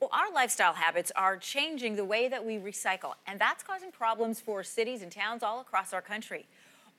Well, our lifestyle habits are changing the way that we recycle, and that's causing problems for cities and towns all across our country.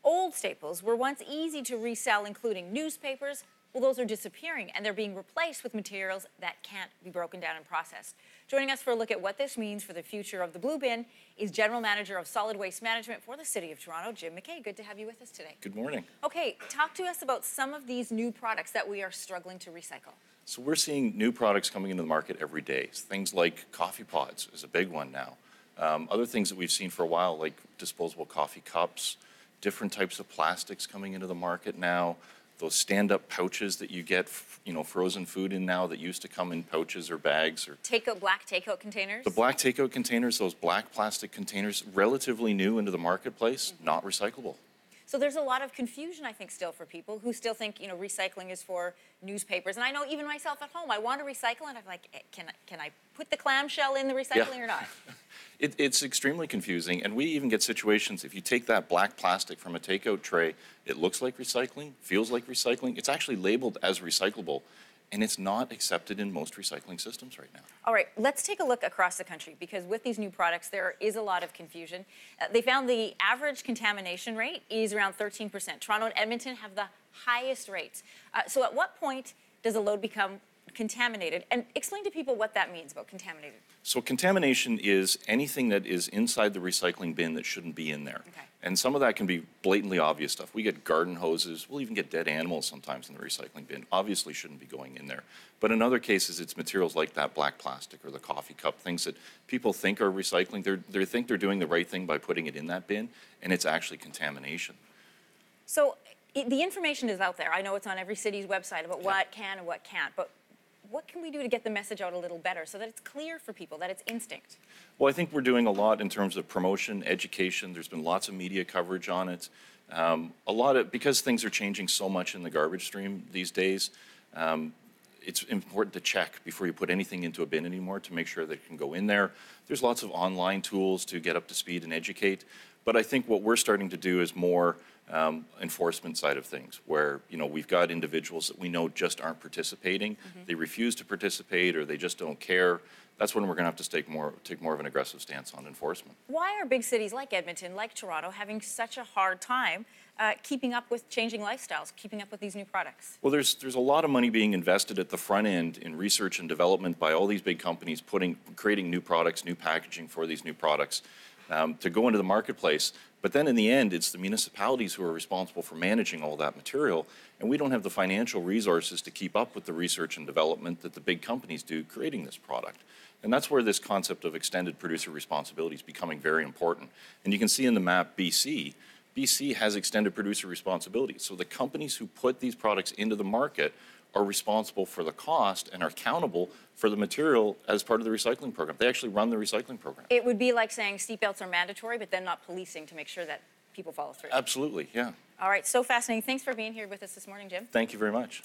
Old staples were once easy to resell, including newspapers. Well, those are disappearing, and they're being replaced with materials that can't be broken down and processed. Joining us for a look at what this means for the future of the blue bin is General Manager of Solid Waste Management for the City of Toronto, Jim McKay. Good to have you with us today. Good morning. Okay, talk to us about some of these new products that we are struggling to recycle. So we're seeing new products coming into the market every day. Things like coffee pods is a big one now. Other things that we've seen for a while, like disposable coffee cups, different types of plastics coming into the market now. Those stand-up pouches that you get, frozen food in now that used to come in pouches or bags. Or black takeout containers? The black takeout containers, those black plastic containers, relatively new into the marketplace, not recyclable. So there's a lot of confusion, I think, still for people who still think, recycling is for newspapers. And I know even myself at home, I want to recycle, and I'm like, can I put the clamshell in the recycling or not? It's extremely confusing, and we even get situations, if you take that black plastic from a takeout tray, it looks like recycling, feels like recycling. It's actually labeled as recyclable, and it's not accepted in most recycling systems right now. All right, let's take a look across the country, because with these new products, there is a lot of confusion. They found the average contamination rate is around 13%. Toronto and Edmonton have the highest rates. So at what point does a load become contaminated? And explain to people what that means about contaminated. So contamination is anything that is inside the recycling bin that shouldn't be in there. Okay. And some of that can be blatantly obvious stuff. We get garden hoses, we'll even get dead animals sometimes in the recycling bin. Obviously shouldn't be going in there. But in other cases, it's materials like that black plastic or the coffee cup, things that people think are recycling. They think they're doing the right thing by putting it in that bin, and it's actually contamination. So the information is out there. I know it's on every city's website about what can and what can't, but what can we do to get the message out a little better so that it's clear for people, that it's instinct? Well, I think we're doing a lot in terms of promotion, education. There's been lots of media coverage on it. Because things are changing so much in the garbage stream these days, it's important to check before you put anything into a bin anymore to make sure that it can go in there. There's lots of online tools to get up to speed and educate. But I think what we're starting to do is more enforcement side of things, where we've got individuals that we know just aren't participating. Mm-hmm. They refuse to participate, or they just don't care. That's when we're going to have to take more of an aggressive stance on enforcement. Why are big cities like Edmonton, like Toronto, having such a hard time keeping up with changing lifestyles, keeping up with these new products? Well, there's a lot of money being invested at the front end in research and development by all these big companies, creating new products, new packaging for these new products to go into the marketplace. But then in the end, it's the municipalities who are responsible for managing all that material, and we don't have the financial resources to keep up with the research and development that the big companies do creating this product. And that's where this concept of extended producer responsibility is becoming very important. And you can see in the map BC has extended producer responsibility. So the companies who put these products into the market are responsible for the cost and are accountable for the material as part of the recycling program. They actually run the recycling program. It would be like saying seatbelts are mandatory, but then not policing to make sure that people follow through. Absolutely, yeah. All right, so fascinating. Thanks for being here with us this morning, Jim. Thank you very much.